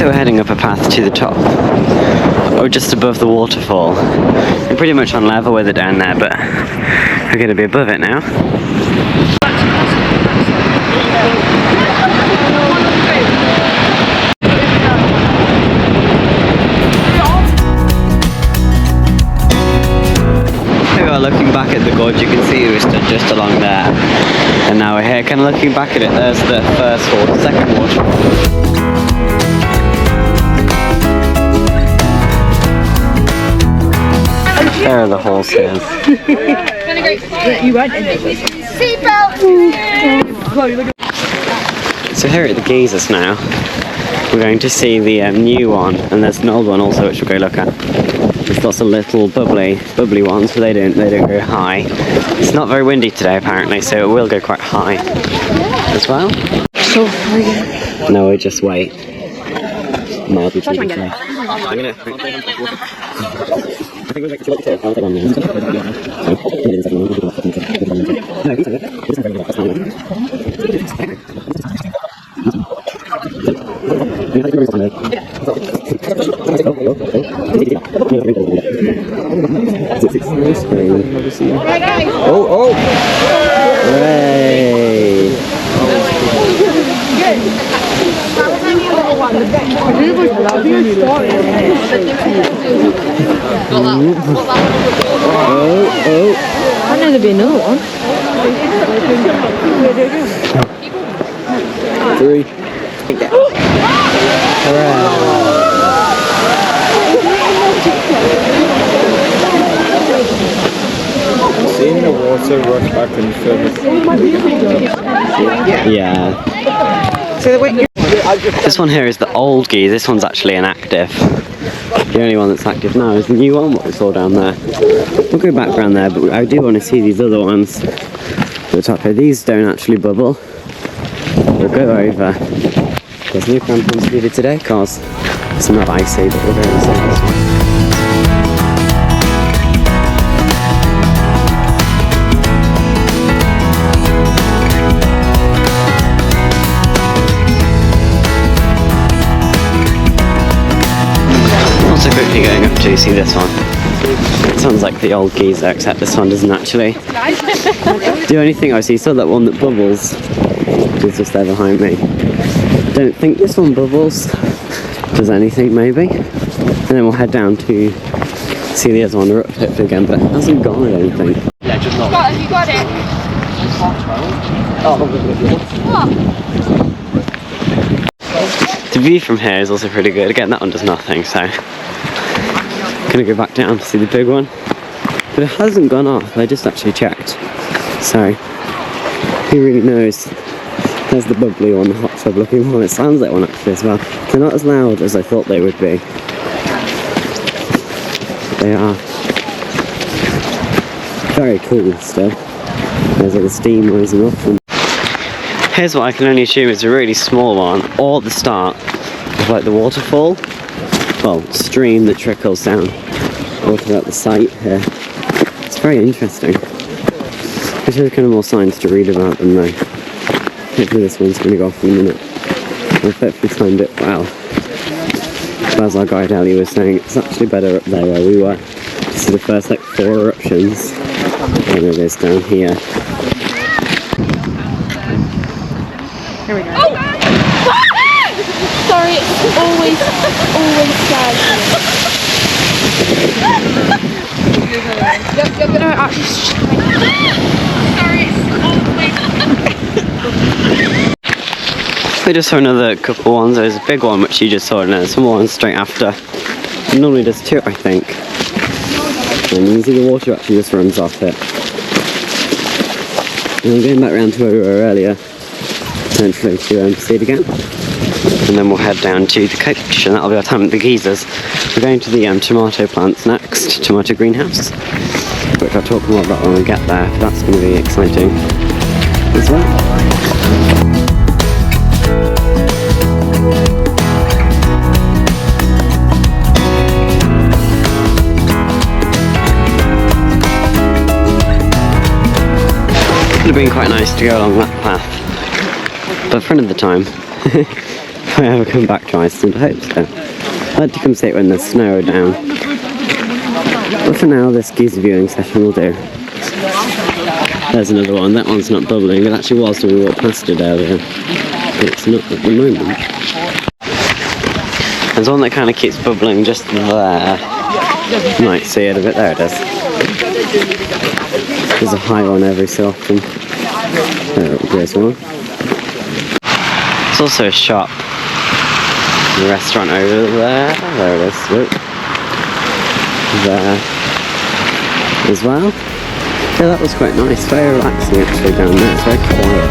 we're heading up a path to the top, or just above the waterfall. We're pretty much on level with it down there, but we're going to be above it now. Looking back at the gorge, you can see we stood just along there, and now we're here kind of looking back at it. There's the first or second waterfall. There are the horses. So here at the geysers now, we're going to see the new one, and there's an old one also which we'll go look at. There's lots of little bubbly ones, but they don't go high. It's not very windy today apparently, so it will go quite high as well. So no, we just wait. Mildly I'm gonna. I think we'll make two. I'll take one now. Oh! Hooray! Oh! I know there'd be another one. 3. Hooray! Seeing the water rush back and fill Yeah. This one here is the old geese. This one's actually inactive. The only one that's active now is the new one, what we saw down there. We'll go back around there, but I do want to see these other ones at the top here. These don't actually bubble. We'll go over. There's no crampons needed today because it's not icy, but we'll go and see this one. Also quickly going up to see this one. It sounds like the old geyser, except this one doesn't actually. The only thing I see, saw that one that bubbles, which is just there behind me. I don't think this one bubbles. Does anything maybe? And then we'll head down to see the other one erupt hopefully again, but it hasn't gone, I don't think. Yeah, just not. Have you got it? The view from here is also pretty good. Again, that one does nothing, so I'm gonna go back down to see the big one. But it hasn't gone off, I just actually checked. So, who really knows? There's the bubbly one, the hot tub looking one. It sounds like one actually as well. They're not as loud as I thought they would be. They are very cool still. There's like the steam rising off them. Here's what I can only assume is a really small one, or the start of like the waterfall. Well, stream that trickles down all throughout the site here. It's very interesting. There's kind of more signs to read about them though. Hopefully this one's going to go off in a minute. I've hopefully timed it well. As our guide Ali was saying, it's actually better up there where we were. This is the first like 4 eruptions. And it is down here. Here we go. Oh! Sorry, it's always sad. You're gonna actually sorry, it's always We just saw another couple ones. There's a big one which you just saw, and there's some more ones straight after. It normally does 2, I think. And you can see the water actually just runs off it. And I'm going back round to where we were earlier, potentially to see it again. And then we'll head down to the coach, and that'll be our time at the geysers. We're going to the tomato plants next, tomato greenhouse, which I'll talk more about when we get there. That's going to be exciting as well. It would have been quite nice to go along that path, but friend of the time. if I ever come back to Iceland, I hope so. I'd like to come see it when there's snow down. But for now, this geyser viewing session will do. There's another one. That one's not bubbling. It actually was when we walked past it earlier. But it's not at the moment. There's one that kind of keeps bubbling just there. You might see it a bit. There it is. There's a high one every so often. There's one. There's also a shop. A restaurant over there. There it is. Look. There. As well. Yeah, that was quite nice. Very relaxing actually down there. It's very quiet.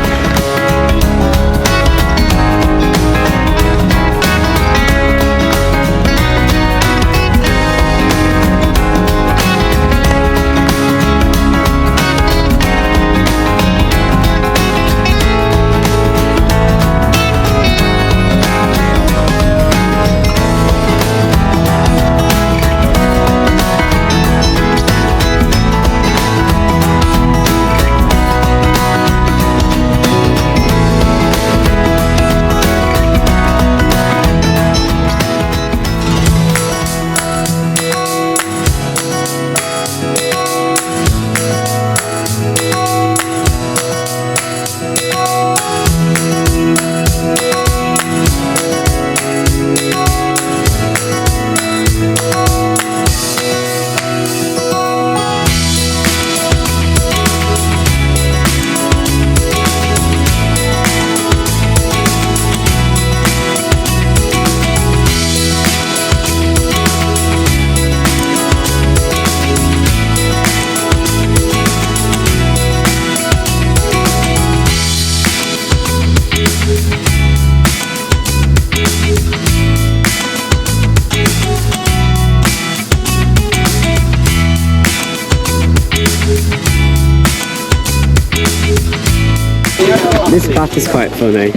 This bath is quite funny.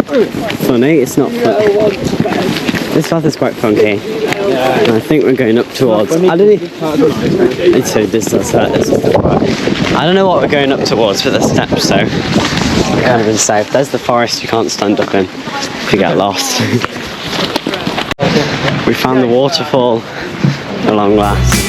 Funny? It's not fun. This bath is quite funky. And I think we're going up towards... I don't know... So this is I don't know what we're going up towards for the steps, so... We're kind of in south. There's the forest you can't stand up in if you get lost. We found the waterfall at long last.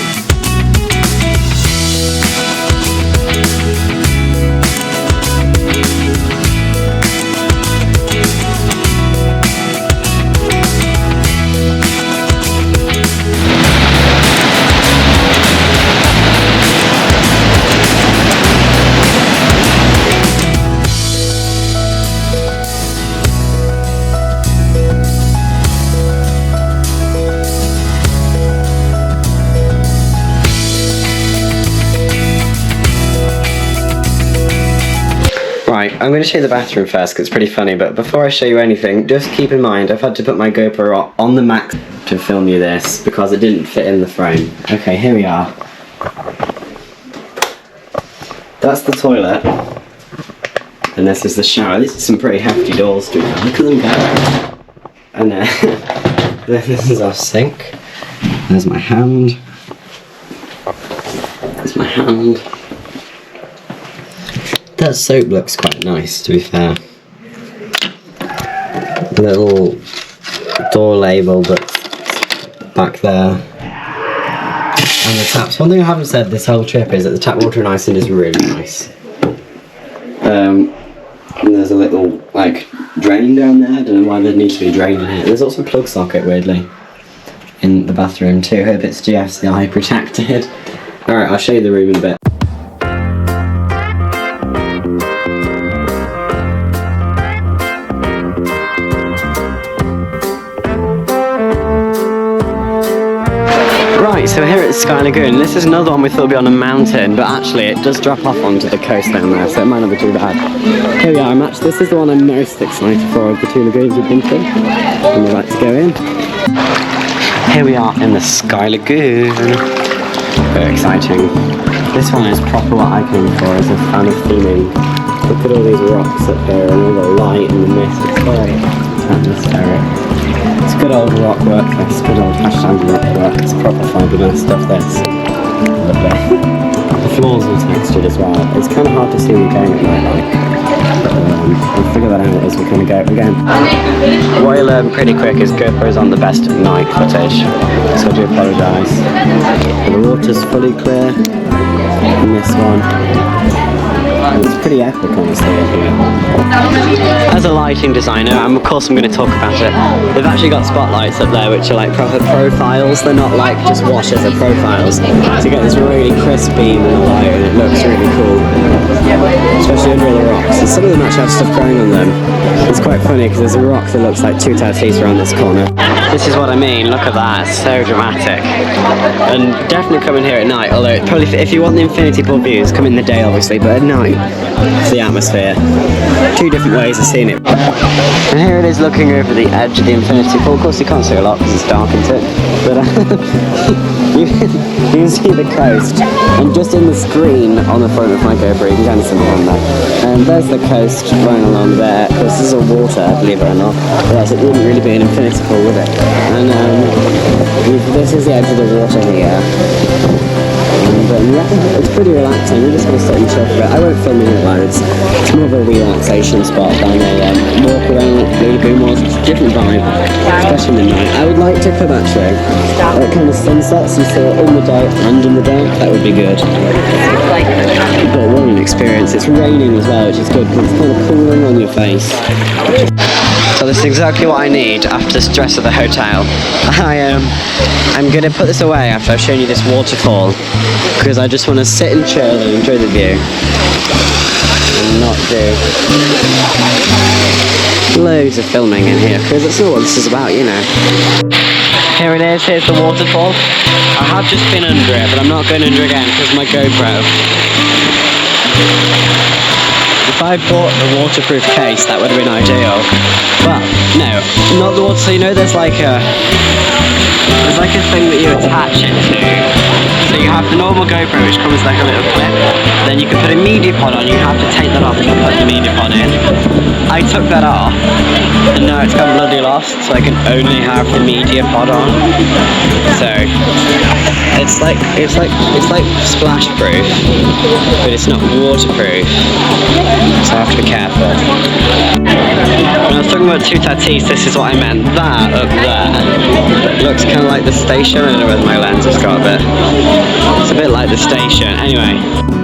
Right, I'm going to show you the bathroom first because it's pretty funny, but before I show you anything, just keep in mind I've had to put my GoPro on the max to film you this because it didn't fit in the frame. Okay, here we are. That's the toilet. And this is the shower. This is some pretty hefty doors to it. Look at them go. And then this is our sink. There's my hand. There's my hand. That soap looks quite nice, to be fair. Little door label, but back there. And the taps. One thing I haven't said this whole trip is that the tap water in Iceland is really nice. And there's a little, like, drain down there. I don't know why there needs to be a drain in it. There's also a plug socket, weirdly, in the bathroom too. Hope it's GFCI protected. Alright, I'll show you the room in a bit. Right, so here at Sky Lagoon, this is another one we thought would be on a mountain, but actually it does drop off onto the coast down there, so it might not be too bad. Here we are, this is the one I'm most excited for of the two lagoons we've been to, and we'd like to go in. Here we are in the Sky Lagoon. Very exciting. This one is proper what I came for as a fan of theming. Look at all these rocks up here and all the light and the mist, it's very atmospheric. It's good old rock work, this good old #rock work, it's proper fabulous stuff this. Lovely. The floors are textured as well. It's kind of hard to see where you're going at night, we'll figure that out as we kind of go again. What I learned pretty quick is GoPro's on the best night footage, so I do apologise. The water's fully clear in this one. It's pretty epic, honestly, here. As a lighting designer, and of course I'm going to talk about it, they've actually got spotlights up there which are like proper profiles. They're not like just washes, they're profiles. So you get this really crisp beam in the light and it looks really cool. Especially under the rocks. And some of them actually have stuff growing on them. It's quite funny because there's a rock that looks like two tattoos around this corner. This is what I mean, look at that, it's so dramatic. And definitely come in here at night, although probably if you want the infinity pool views, come in the day obviously, but at night, it's the atmosphere. Two different ways of seeing it. And here it is looking over the edge of the infinity pool. Of course you can't see a lot because it's dark into it, but you can see the coast. And just in the screen on the front of my GoPro, you can kind of see on there. And there's the coast running along there. Of course this is all water, believe it or not. Otherwise it wouldn't really be an infinity pool, would it? And this is the edge of the water here. And yeah, it's pretty relaxing. We're just going to sit and chill for a bit. I won't film in it loads. It's more of a relaxation spot down there. Walk around, lagoon walls. It's a different vibe, especially in the night. I would like to come actually at kind of sunsets and see it in the day and in the dark. That would be good. But what an experience. It's raining as well, which is good because it's kind of cooling on your face. So this is exactly what I need after the stress of the hotel. I'm going to put this away after I've shown you this waterfall because I just want to sit and chill and enjoy the view and not do loads of filming in here because that's not what this is about, you know. Here it is, here's the waterfall. I have just been under it, but I'm not going under again because of my GoPro. If I bought a waterproof case, that would have been ideal. But no, not the water. So you know, there's like a thing that you attach it to. So you have the normal GoPro, which comes like a little clip. Then you can put a media pod on. You have to take that off and put the media pod in. I took that off, and now it's got bloody lost. So I can only have the media pod on. So it's like splash proof, but it's not waterproof. So I have to be careful. When I was talking about two tattoos, this is what I meant. That up there looks kind of like the station. I don't know whether my lens has got a bit. It's a bit like the station. Anyway.